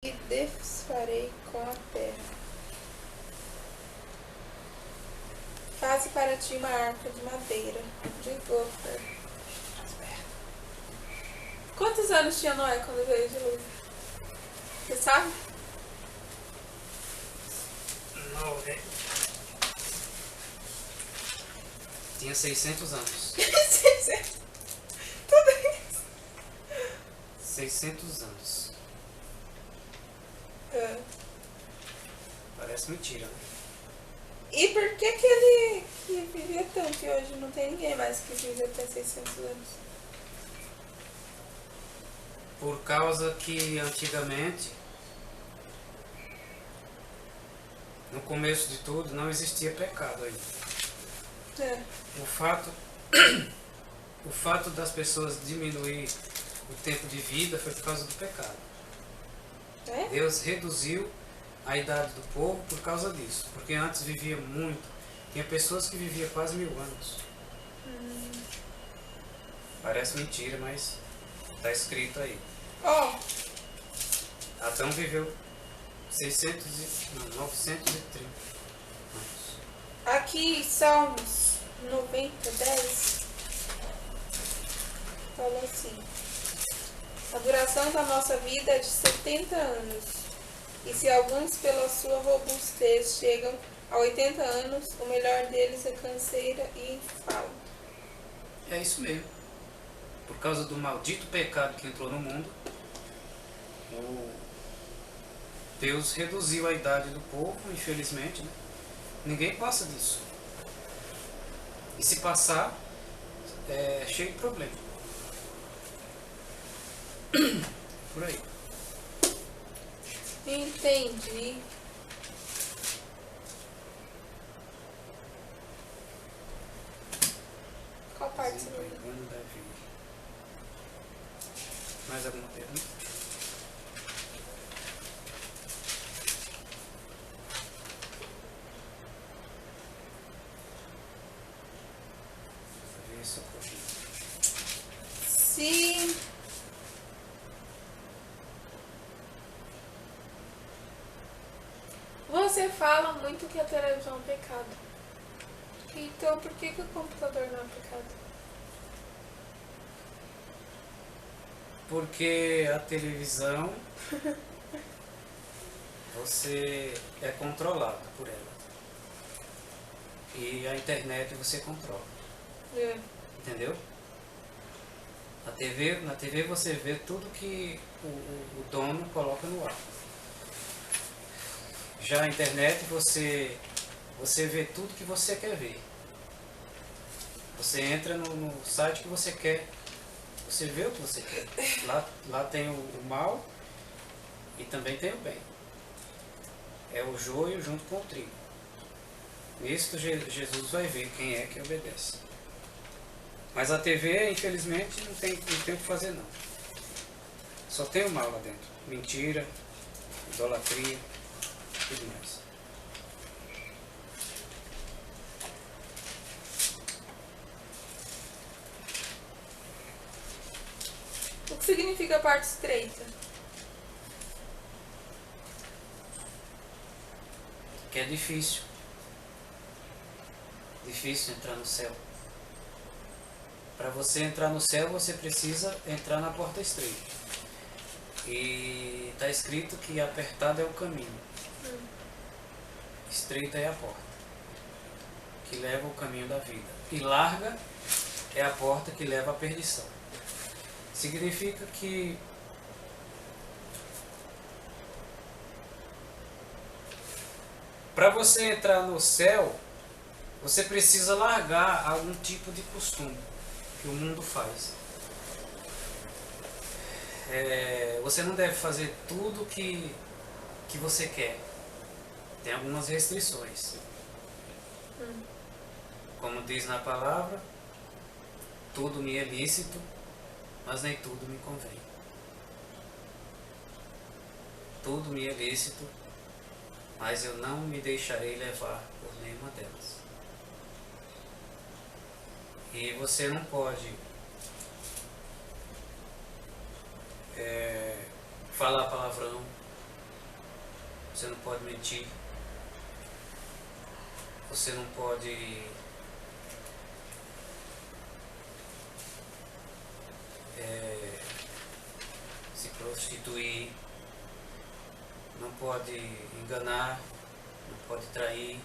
e desfarei com a terra. Faze para ti uma arca de madeira, de gofer. Quantos anos tinha Noé quando veio o dilúvio? Você sabe? Noé tinha 600 anos. Tudo isso. 600 anos. Parece mentira, né? E por que ele vivia tanto e hoje não tem ninguém mais que vive até 600 anos? Por causa que antigamente, no começo de tudo, não existia pecado ainda. O fato das pessoas diminuir o tempo de vida foi por causa do pecado. Deus reduziu a idade do povo por causa disso. Porque antes vivia muito. Tinha pessoas que viviam quase 1000 anos. Parece mentira, mas está escrito aí. Adão viveu 930 anos. Aqui, Salmos 90, 10, fala assim: a duração da nossa vida é de 70 anos. E se alguns pela sua robustez chegam a 80 anos, o melhor deles é canseira e enfado. É isso mesmo. Por causa do maldito pecado que entrou no mundo, Deus reduziu a idade do povo, infelizmente, né? Ninguém passa disso. E se passar, é cheio de problema. Por aí. Entendi. Qual parte você não viu? Desempregando Davi. Mais alguma pergunta? Se você fala muito que a televisão é um pecado, então por que o computador não é um pecado? Porque a televisão você é controlado por ela. E a internet você controla. Entendeu? Na TV você vê tudo que o dono coloca no ar. Já a internet você vê tudo que você quer ver. Você entra no site que você quer. Você vê o que você quer. Lá tem o mal e também tem o bem. É o joio junto com o trigo. Nisso Jesus vai ver quem é que obedece. Mas a TV, infelizmente, não tem o que fazer não. Só tem o mal lá dentro. Mentira, idolatria, tudo mais. O que significa parte estreita? Que é difícil. Difícil entrar no céu. Para você entrar no céu, você precisa entrar na porta estreita. E está escrito que apertado é o caminho. Estreita é a porta, que leva ao caminho da vida. E larga é a porta que leva à perdição. Significa que para você entrar no céu, você precisa largar algum tipo de costume que o mundo faz. Você não deve fazer tudo que você quer. Tem algumas restrições. Como diz na palavra, tudo me é lícito, mas nem tudo me convém. Tudo me é lícito, mas eu não me deixarei levar por nenhuma delas. E você não pode falar palavrão, você não pode mentir, você não pode se prostituir, não pode enganar, não pode trair.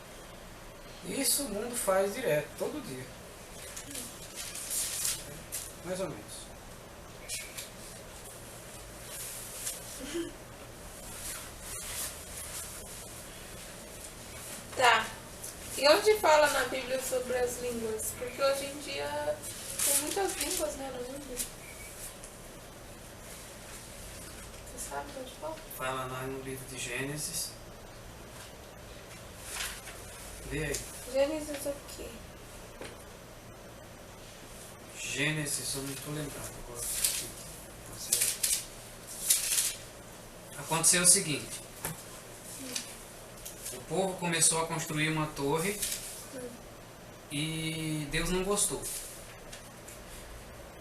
Isso o mundo faz direto, todo dia. Mais ou menos. Tá. E onde fala na Bíblia sobre as línguas? Porque hoje em dia tem muitas línguas, né, no mundo. Você sabe onde fala? Fala lá no livro de Gênesis. Lê aí. Gênesis o quê? Gênesis, eu não estou lembrado agora. Aconteceu o seguinte. O povo começou a construir uma torre e Deus não gostou.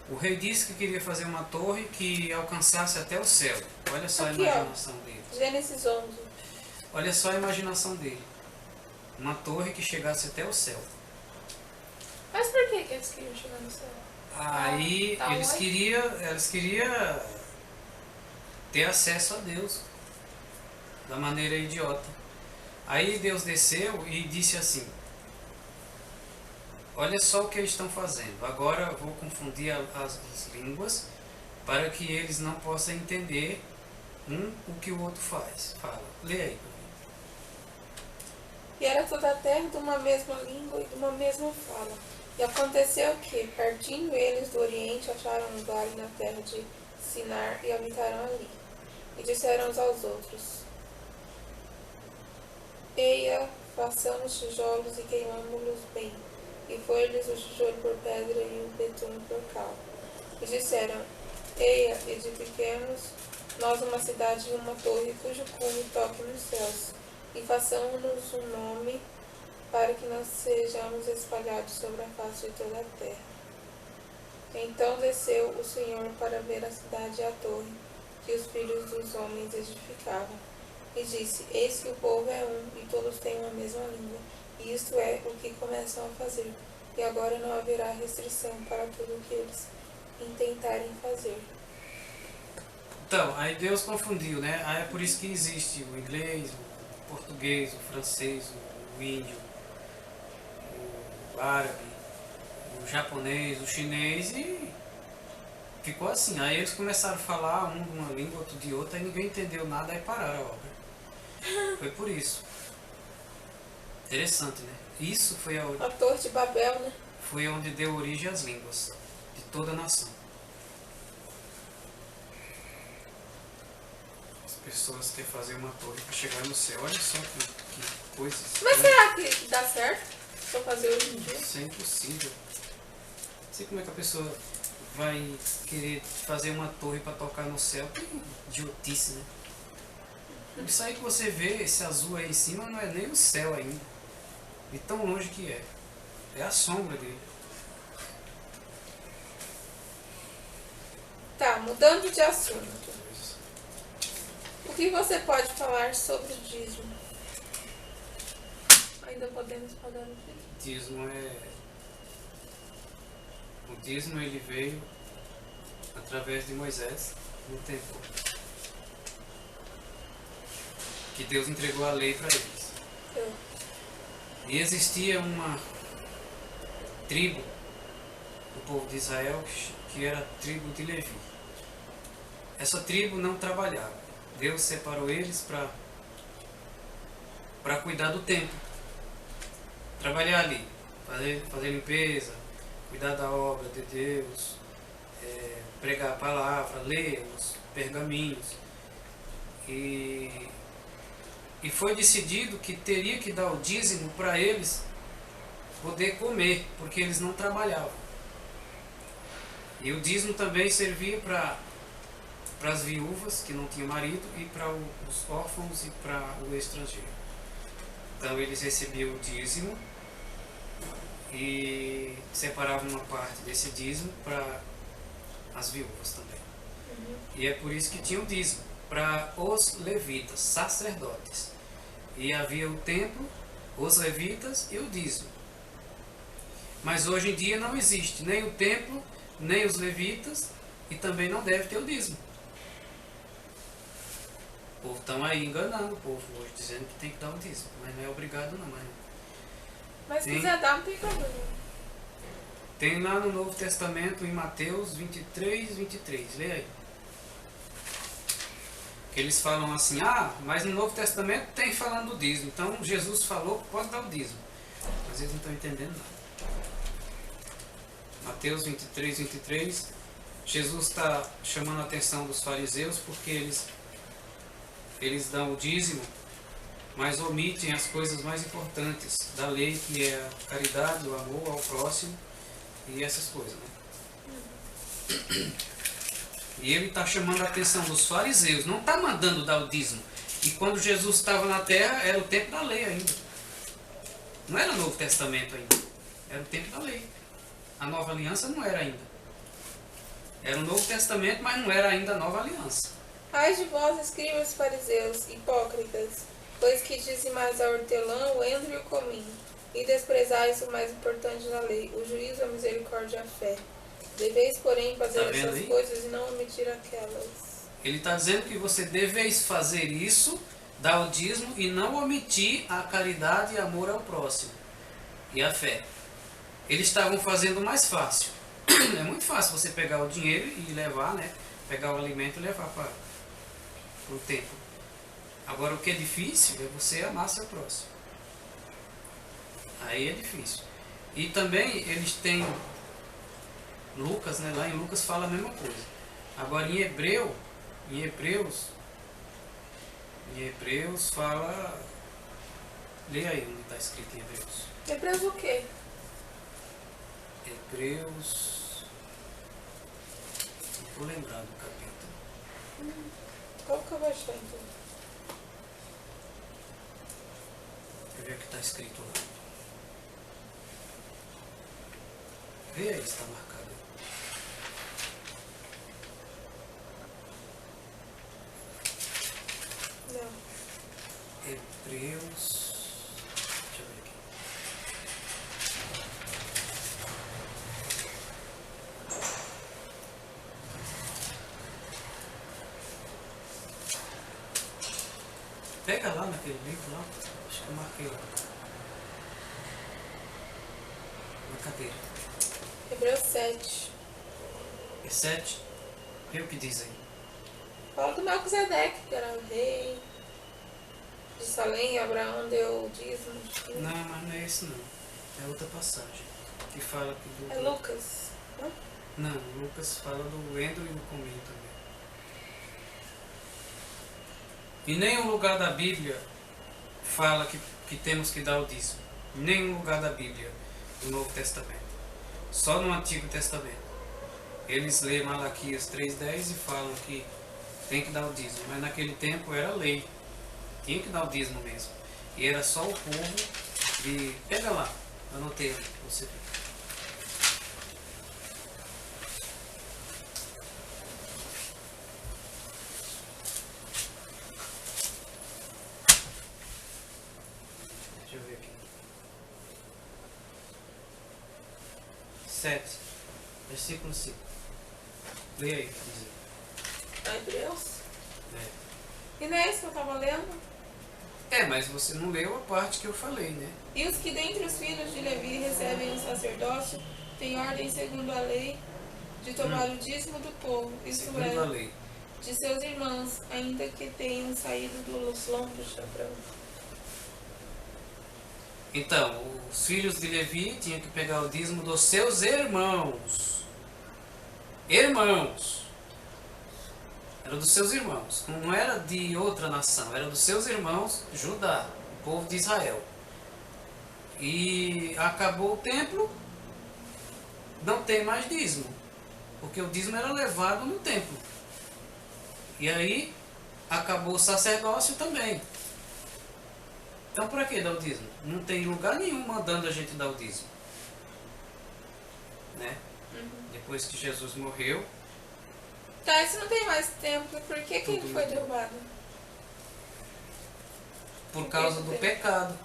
O rei disse que queria fazer uma torre que alcançasse até o céu. Olha só Aqui, a imaginação dele. Gênesis 11. Olha só a imaginação dele. Uma torre que chegasse até o céu. Mas por que eles queriam chegar no céu? Aí Tá eles queriam ter acesso a Deus da maneira idiota. Aí Deus desceu e disse assim: olha só o que eles estão fazendo. Agora eu vou confundir as línguas para que eles não possam entender o que o outro faz. Fala, lê aí. E era toda a terra de uma mesma língua e de uma mesma fala. E aconteceu que, partindo eles do Oriente, acharam um vale na terra de Sinar e habitaram ali. E disseram uns aos outros: eia, façamos tijolos e queimamo-los bem. E foi-lhes o tijolo por pedra e o betume por cal. E disseram: eia, edifiquemos nós uma cidade e uma torre cujo cume toque nos céus. E façamos-nos um nome para que não sejamos espalhados sobre a face de toda a terra. Então desceu o Senhor para ver a cidade e a torre que os filhos dos homens edificavam. E disse: eis que o povo é um, e todos têm uma mesma língua, e isto é o que começam a fazer. E agora não haverá restrição para tudo o que eles intentarem fazer. Então, aí Deus confundiu, né? Aí é por isso que existe o inglês, o português, o francês, o índio, o árabe, o japonês, o chinês, e ficou assim. Aí eles começaram a falar um de uma língua, outro de outra, e ninguém entendeu nada, aí pararam a obra. Foi por isso. Interessante, né? Isso foi A Torre de Babel, né? foi onde deu origem às línguas de toda a nação. As pessoas querem fazer uma torre para chegar no céu. Olha só que coisas. Mas será que dá certo pra fazer hoje em dia? Isso é impossível. Não sei como é que a pessoa vai querer fazer uma torre para tocar no céu. Que idiotice, né? Isso aí que você vê, esse azul aí em cima, não é nem o céu ainda. De tão longe que é. É a sombra dele. Tá, mudando de assunto. O que você pode falar sobre o dízimo? Ainda podemos falar no dízimo? O dízimo ele veio através de Moisés no templo. Que Deus entregou a lei para eles. E existia uma tribo do povo de Israel que era a tribo de Levi. Essa tribo não trabalhava. Deus separou eles para cuidar do templo. Trabalhar ali, fazer limpeza, cuidar da obra de Deus, pregar a palavra, ler os pergaminhos. E foi decidido que teria que dar o dízimo para eles poder comer, porque eles não trabalhavam. E o dízimo também servia para as viúvas que não tinham marido e para os órfãos e para o estrangeiro. Então eles recebiam o dízimo e separavam uma parte desse dízimo para as viúvas também. E é por isso que tinha o dízimo para os levitas, sacerdotes. E havia o templo, os levitas e o dízimo. Mas hoje em dia não existe nem o templo, nem os levitas, e também não deve ter o dízimo. O povo estão aí enganando o povo hoje, dizendo que tem que dar o dízimo, mas não é obrigado não. Mas se quiser dar, não tem problema. Tem lá no Novo Testamento, em Mateus 23, 23, lê aí. Que eles falam assim, mas no Novo Testamento tem falando do dízimo, então Jesus falou que pode dar o dízimo. Mas eles não estão entendendo nada. Mateus 23, 23, Jesus está chamando a atenção dos fariseus porque eles dão o dízimo, mas omitem as coisas mais importantes da lei, que é a caridade, o amor ao próximo e essas coisas, né? E ele está chamando a atenção dos fariseus, não está mandando dar o dízimo. E quando Jesus estava na terra, era o tempo da lei ainda. Não era o Novo Testamento ainda, era o tempo da lei. A nova aliança não era ainda. Era o Novo Testamento, mas não era ainda a nova aliança. Ai de vós, escribas fariseus, hipócritas, pois que dizimais a hortelã, o endro e o cominho, e desprezais o mais importante da lei, o juízo, a misericórdia e a fé. Deveis, porém, fazer essas aí? coisas e não omitir aquelas. Ele está dizendo que você deveis fazer isso, dar o dízimo, e não omitir a caridade e amor ao próximo. E a fé. Eles estavam fazendo mais fácil. É muito fácil você pegar o dinheiro e levar, né? Pegar o alimento e levar para o templo. Agora o que é difícil é você amar seu próximo. Aí é difícil. E também eles têm Lucas, né? Lá em Lucas fala a mesma coisa. Agora em Hebreus fala. Lê aí onde está escrito em Hebreus. Hebreus o quê? Hebreus. Não vou lembrar do capítulo. Qual que eu vou achar então? Deixa eu ver o que está escrito lá. Vê aí se está marcado. Não. Hebreus. Deixa eu ver aqui. Pega lá naquele livro lá. Acho que eu marquei lá. Na cadeira. Hebreus 7. É 7? Vê o que diz aí. Fala do Melquisedeque, que era o rei de Salém, Abraão deu o dízimo. Não, mas não é esse não. É outra passagem. Que fala que do. É Lucas. Não? Não, Lucas fala do endro e do cominho também. Em nenhum lugar da Bíblia fala que temos que dar o dízimo. Em nenhum lugar da Bíblia do Novo Testamento. Só no Antigo Testamento. Eles lêem Malaquias 3:10 e falam que tem que dar o dízimo. Mas naquele tempo era lei. Tinha que dar o dízimo mesmo. E era só o povo de... Pega lá, anotei ali pra você ver. Deixa eu ver aqui. 7, versículo 5. Leia aí, quer dizer. Hebreus? É. E não é isso que eu estava lendo? Mas você não leu a parte que eu falei, né? E os que dentre os filhos de Levi recebem o sacerdócio têm ordem segundo a lei de tomar o dízimo do povo, isso Segundo a lei. de seus irmãos, ainda que tenham saído dos lombos de Abraão. Então, os filhos de Levi tinham que pegar o dízimo dos seus irmãos. Irmãos. Era dos seus irmãos. Não era de outra nação. Era dos seus irmãos, Judá, o povo de Israel. E acabou o templo, não tem mais dízimo. Porque o dízimo era levado no templo. E aí, acabou o sacerdócio também. Então, para que dar o dízimo? Não tem lugar nenhum mandando a gente dar o dízimo. Né? Depois que Jesus morreu. Tá, se não tem mais templo, por que ele foi derrubado? por causa do pecado.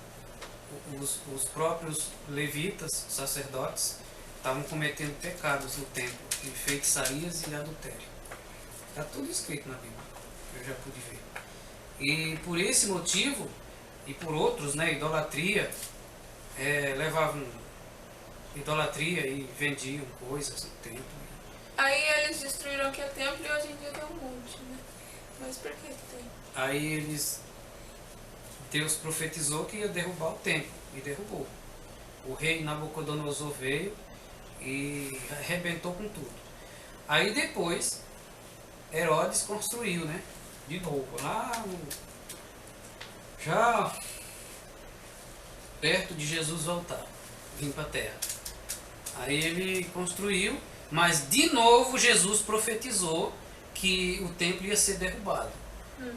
Os próprios levitas, sacerdotes, estavam cometendo pecados no templo, de feitiçarias e adultério. Está tudo escrito na Bíblia, eu já pude ver. E por esse motivo, e por outros, né, idolatria, levavam idolatria e vendiam coisas no templo. Aí eles destruíram aquele templo e hoje em dia tem um monte, né? Mas por que tem? Aí Deus profetizou que ia derrubar o templo, e derrubou. O rei Nabucodonosor veio e arrebentou com tudo. Aí depois, Herodes construiu, né? De novo, lá já perto de Jesus voltar, vir para a terra. Aí ele construiu, mas de novo Jesus profetizou que o templo ia ser derrubado.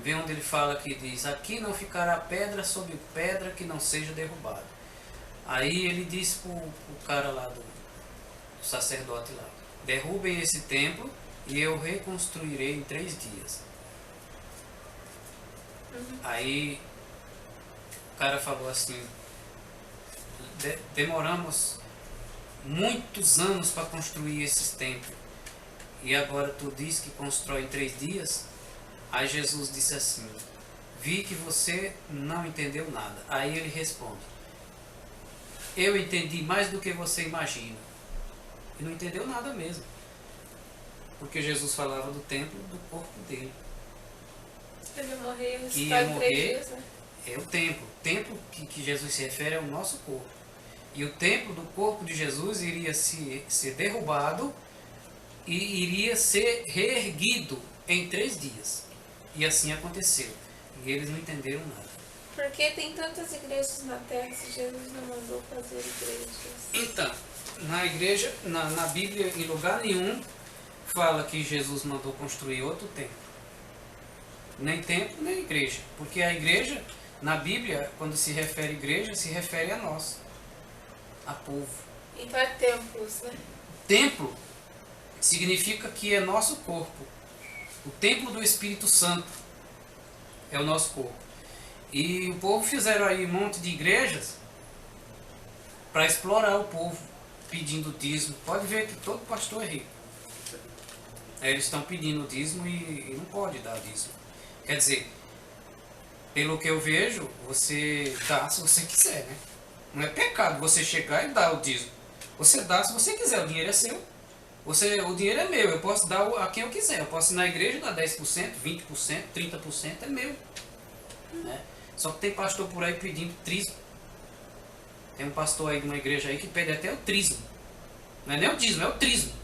Vê onde ele fala que diz: aqui não ficará pedra sobre pedra que não seja derrubada. Aí ele disse pro cara lá do sacerdote lá: derrubem esse templo e eu reconstruirei em 3 dias. Aí o cara falou assim: demoramos muitos anos para construir esses templos e agora tu diz que constrói em 3 dias? Aí Jesus disse assim: vi que você não entendeu nada. Aí ele responde: eu entendi mais do que você imagina. E não entendeu nada mesmo, porque Jesus falava do templo, do corpo dele. Ele ia morrer e Que ia ressuscitar em 3 dias, né? é o templo. O templo que Jesus se refere é o nosso corpo. E o templo do corpo de Jesus iria ser derrubado e iria ser reerguido em 3 dias. E assim aconteceu. E eles não entenderam nada. Por que tem tantas igrejas na terra se Jesus não mandou fazer igrejas? Então, na igreja, na Bíblia, em lugar nenhum, fala que Jesus mandou construir outro templo. Nem templo, nem igreja. Porque a igreja, na Bíblia, quando se refere à igreja, se refere a nós, a povo. Então é templos, né? Templo significa que é nosso corpo. O templo do Espírito Santo é o nosso corpo. E o povo fizeram aí um monte de igrejas para explorar o povo, pedindo dízimo. Pode ver que todo pastor é rico. Eles estão pedindo dízimo e não pode dar dízimo. Quer dizer, pelo que eu vejo, você dá se você quiser, né? Não é pecado você chegar e dar o dízimo. Você dá se você quiser, o dinheiro é seu. O dinheiro é meu, eu posso dar a quem eu quiser. Eu posso ir na igreja e dar 10%, 20%, 30%, é meu. Né? Só que tem pastor por aí pedindo dízimo. Tem um pastor aí de uma igreja aí que pede até o dízimo. Não é nem o dízimo, é o dízimo.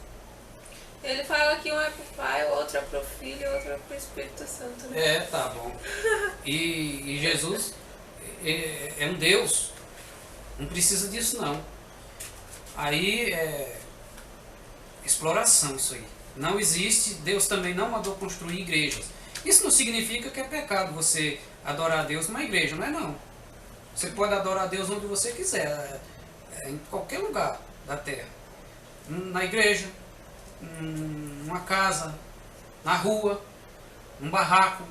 Ele fala que um é pro Pai, o outro é pro Filho e o outro é pro Espírito Santo, né? Tá bom. E Jesus é um Deus. Não precisa disso não. Aí exploração isso aí. Não existe, Deus também não mandou construir igrejas. Isso não significa que é pecado você adorar a Deus numa igreja, não é não. Você pode adorar a Deus onde você quiser, em qualquer lugar da terra. Na igreja, numa casa, na rua, num barraco,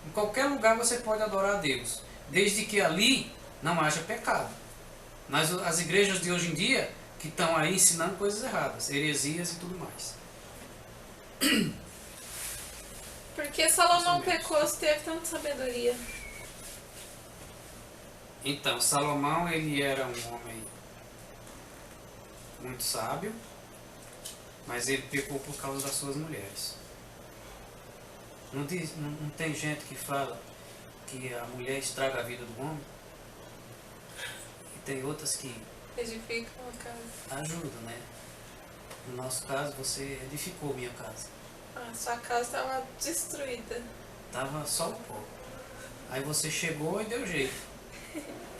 em qualquer lugar você pode adorar a Deus, desde que ali não haja pecado. Mas as igrejas de hoje em dia que estão aí ensinando coisas erradas, heresias e tudo mais. Porque Salomão pecou se teve tanta sabedoria. Então, Salomão, ele era um homem muito sábio, mas ele pecou por causa das suas mulheres. Não tem gente que fala que a mulher estraga a vida do homem? E tem outras que Edifica uma casa. ajudam, né? No nosso caso, você edificou minha casa. Ah, sua casa estava destruída. Tava só um pouco. Aí você chegou e deu jeito.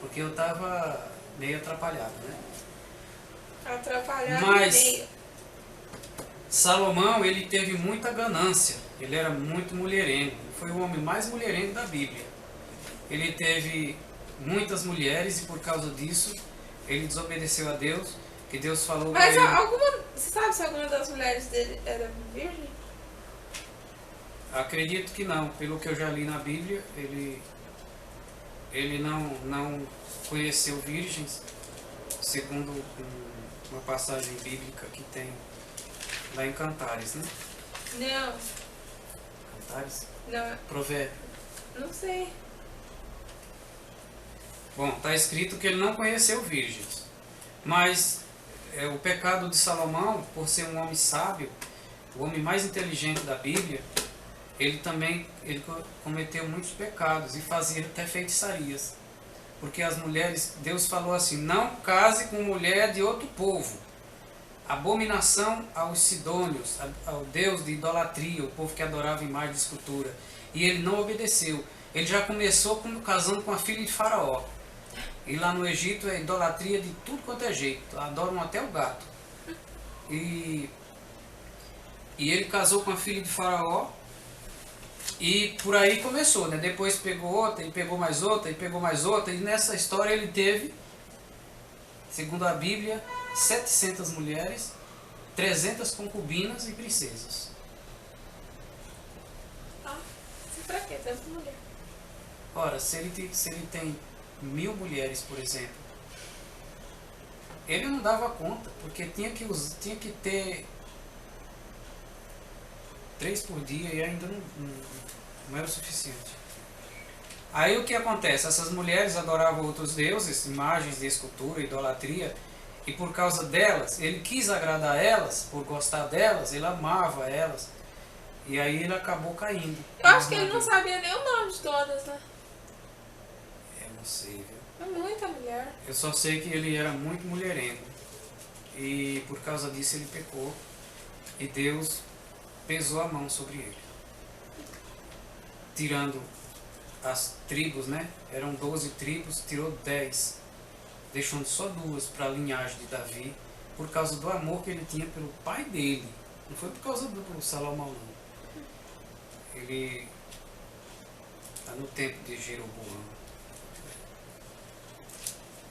Porque eu tava meio atrapalhado, né? Atrapalhado Mas meio. Salomão, ele teve muita ganância. Ele era muito mulherengo. Ele foi o homem mais mulherengo da Bíblia. Ele teve muitas mulheres e por causa disso ele desobedeceu a Deus, que Deus falou para Mas ele. você sabe se alguma das mulheres dele era virgem? Acredito que não. Pelo que eu já li na Bíblia, ele não conheceu virgens, segundo uma passagem bíblica que tem lá em Cantares, né? Não, Cantares? não, Provérbio. não sei. Bom, está escrito que ele não conheceu virgens. Mas o pecado de Salomão, por ser um homem sábio, o homem mais inteligente da Bíblia, ele cometeu muitos pecados e fazia até feitiçarias. Porque as mulheres, Deus falou assim, não case com mulher de outro povo. Abominação aos sidônios, ao Deus de idolatria, o povo que adorava imagem de escultura. E ele não obedeceu. Ele já começou casando com a filha de Faraó. E lá no Egito é idolatria de tudo quanto é jeito. Adoram até o gato. E ele casou com a filha de Faraó. E por aí começou, né? Depois pegou outra, e pegou mais outra, e pegou mais outra. E nessa história ele teve, segundo a Bíblia, 700 mulheres, 300 concubinas e princesas. Ah, pra quê? Tanta mulher. Ora, se ele tem 1000 mulheres, por exemplo, ele não dava conta, porque tinha que ter 3 por dia e ainda não era o suficiente. Aí o que acontece? Essas mulheres adoravam outros deuses, imagens de escultura, idolatria, e por causa delas, ele quis agradar elas, por gostar delas, ele amava elas, e aí ele acabou caindo. Eu acho que ele não sabia nem o nome de todas, né? Eu não sei, viu? É muita mulher. Eu só sei que ele era muito mulherengo, e por causa disso ele pecou, e Deus pesou a mão sobre ele, tirando as tribos, né? Eram 12 tribos, tirou 10, deixando só 2 para a linhagem de Davi, por causa do amor que ele tinha pelo pai dele. Não foi por causa do Salomão, não. Ele está no tempo de Jeroboão.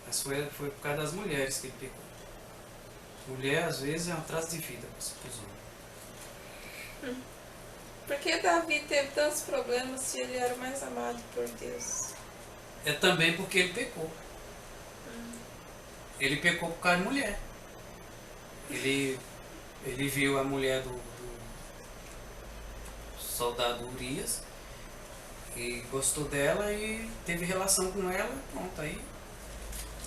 Mas foi por causa das mulheres que ele pecou. Mulher, às vezes, é um traço de vida para os homens. Por que Davi teve tantos problemas se ele era o mais amado por Deus? É também porque ele pecou. Ele pecou por causa de mulher. Ele viu a mulher do soldado Urias e gostou dela e teve relação com ela. Pronto, aí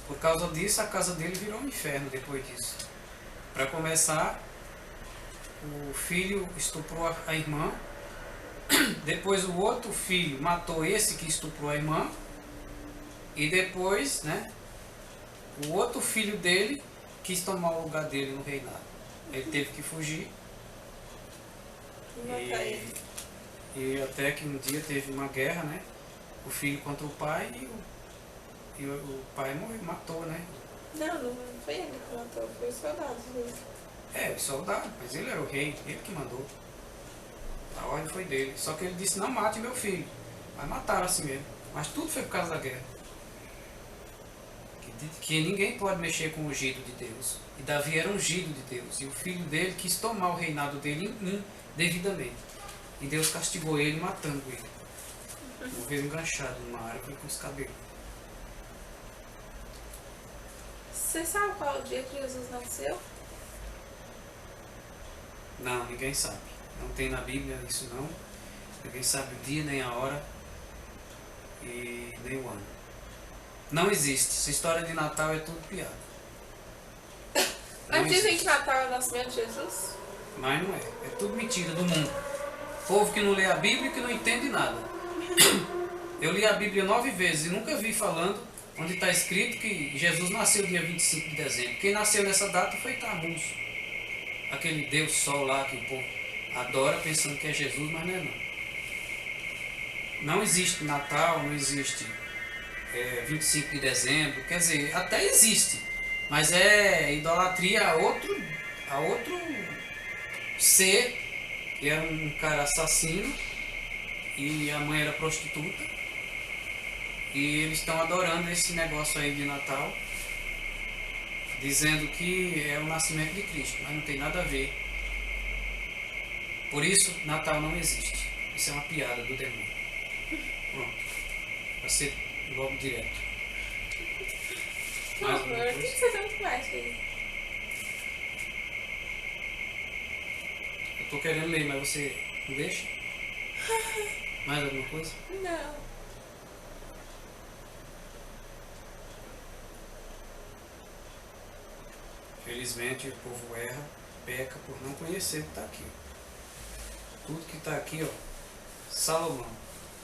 por causa disso a casa dele virou um inferno depois disso. Para começar, o filho estuprou a irmã, depois o outro filho matou esse que estuprou a irmã, e depois, né, o outro filho dele quis tomar o lugar dele no reinado. Ele teve que fugir. E até que um dia teve uma guerra, né? O filho contra o pai e o pai morreu, matou, né? Não foi ele que matou, foi os soldados dele. O soldado, mas ele era o rei, ele que mandou. A ordem foi dele. Só que ele disse, não mate meu filho. Mas mataram assim mesmo. Mas tudo foi por causa da guerra. Que ninguém pode mexer com o ungido de Deus. E Davi era ungido de Deus. E o filho dele quis tomar o reinado dele indevidamente. E Deus castigou ele matando ele. Uma vez enganchado numa árvore com os cabelos. Você sabe qual o dia que Jesus nasceu? Não, ninguém sabe. Não tem na Bíblia isso não. Ninguém sabe o dia, nem a hora e nem o ano. Não existe. Essa história de Natal é tudo piada. Mas dizem que Natal é o nascimento de Jesus? Mas não é. É tudo mentira do mundo. Povo que não lê a Bíblia e que não entende nada. Eu li a Bíblia 9 vezes e nunca vi falando onde está escrito que Jesus nasceu dia 25 de dezembro. Quem nasceu nessa data foi Tammuz. Aquele Deus Sol lá que o povo adora pensando que é Jesus, mas não é não. Não existe Natal, não existe 25 de dezembro, quer dizer, até existe, mas é idolatria a outro ser, que era um cara assassino e a mãe era prostituta, e eles estão adorando esse negócio aí de Natal, dizendo que é o nascimento de Cristo, mas não tem nada a ver. Por isso, Natal não existe. Isso é uma piada do demônio. Pronto. Para ser logo direto. Que Mais horror, alguma por que coisa? você tanto baixa aí? Eu tô querendo ler, mas você não deixa? Mais alguma coisa? Não. Felizmente o povo erra, peca por não conhecer o que está aqui. Tudo que está aqui, ó. Salomão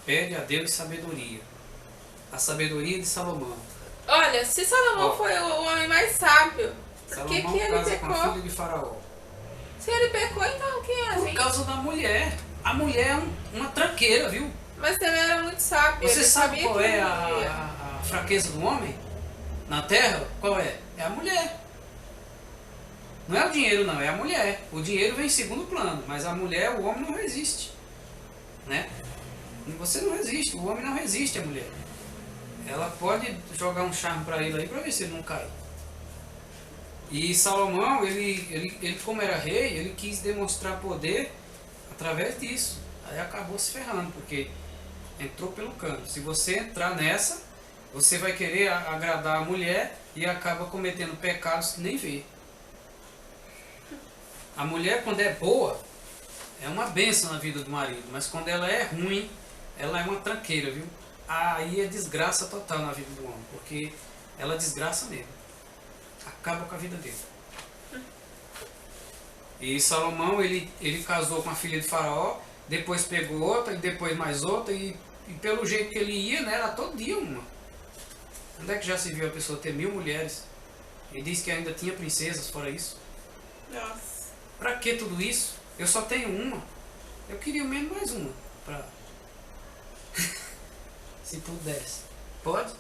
pede a Deus sabedoria. A sabedoria de Salomão. Olha, se Salomão Ó. foi o homem mais sábio, por que Salomão que ele casa com a pecou? filha de Faraó. Se ele pecou, então quem é, Por gente? causa da mulher. A mulher é uma tranqueira, viu? Mas também era muito sábio. Você ele sabe sabia qual que é não ia. a fraqueza do homem na terra? Qual é? É a mulher. Não é o dinheiro, não, é a mulher. O dinheiro vem em segundo plano, mas a mulher, o homem não resiste. Né? E você não resiste, o homem não resiste à mulher. Ela pode jogar um charme para ele aí para ver se ele não cai. E Salomão, ele como era rei, ele quis demonstrar poder através disso. Aí acabou se ferrando, porque entrou pelo canto. Se você entrar nessa, você vai querer agradar a mulher e acaba cometendo pecados que nem vê. A mulher, quando é boa, é uma bênção na vida do marido, mas quando ela é ruim, ela é uma tranqueira, viu? Aí é desgraça total na vida do homem, porque ela desgraça mesmo. Acaba com a vida dele. E Salomão, ele casou com a filha de Faraó, depois pegou outra, e depois mais outra, e pelo jeito que ele ia, né, era todo dia uma. Onde é que já se viu a pessoa ter 1000 mulheres? Ele disse que ainda tinha princesas, fora isso. Nossa. Pra que tudo isso? Eu só tenho uma. Eu queria menos mais uma. Pra... Se pudesse. Pode?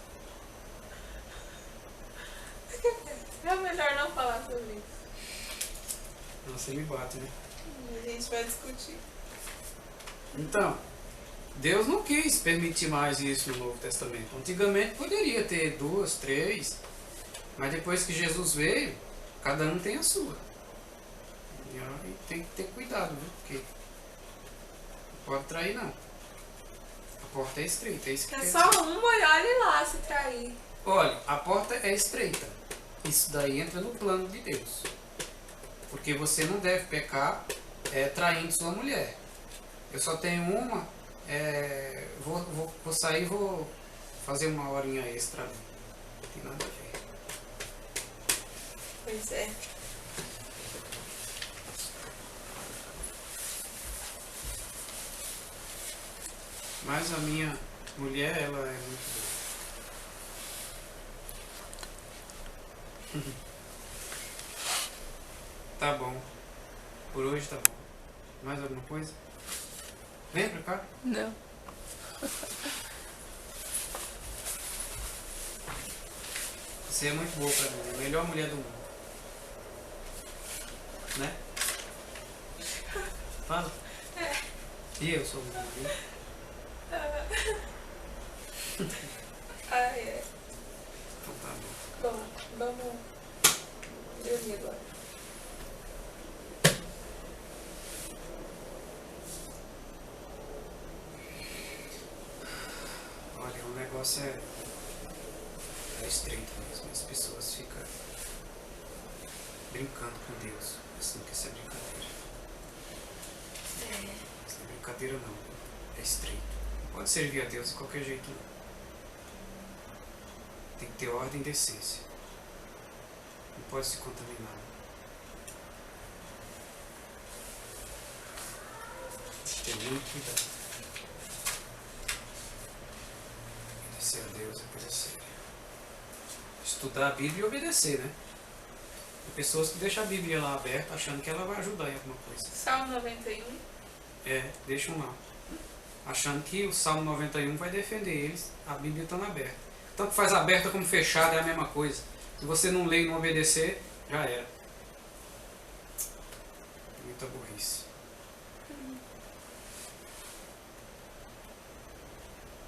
É melhor não falar sobre isso. Não, você me bate, né? A gente vai discutir. Então, Deus não quis permitir mais isso no Novo Testamento. Antigamente poderia ter 2, 3, mas depois que Jesus veio, cada um tem a sua. E aí tem que ter cuidado, viu? Porque não pode trair não. A porta é estreita, é isso que É quer só dizer. uma e olhe lá se trair. Olha, a porta é estreita. Isso daí entra no plano de Deus. Porque você não deve pecar traindo sua mulher. Eu só tenho uma, vou sair e vou fazer uma horinha extra. Não tem nada a ver. Pois é. Mas a minha mulher, ela é muito boa. Tá bom. Por hoje tá bom. Mais alguma coisa? Vem pra cá. Não. Você é muito boa pra mim. A melhor mulher do mundo. Né? Fala. E eu sou muito, viu? Ai, é. Então tá bom. Bom, vamos dormir agora. Olha, o negócio é estreito mesmo. As pessoas ficam brincando com Deus, pensando que isso é brincadeira. Isso não é brincadeira não, é estreito. Não pode servir a Deus de qualquer jeito não. Tem que ter ordem e decência. Não pode se contaminar. Tem que ter muito cuidado. Obedecer a Deus é coisa séria. Estudar a Bíblia e obedecer, né? Tem pessoas que deixam a Bíblia lá aberta achando que ela vai ajudar em alguma coisa. Salmo 91. Deixam lá. Achando que o Salmo 91 vai defender eles, a Bíblia estando aberta. Tanto faz aberta como fechada é a mesma coisa. Se você não ler e não obedecer, já era. Muita burrice.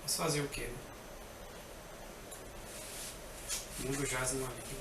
Mas fazer o quê, né? O mundo jaz no abismo.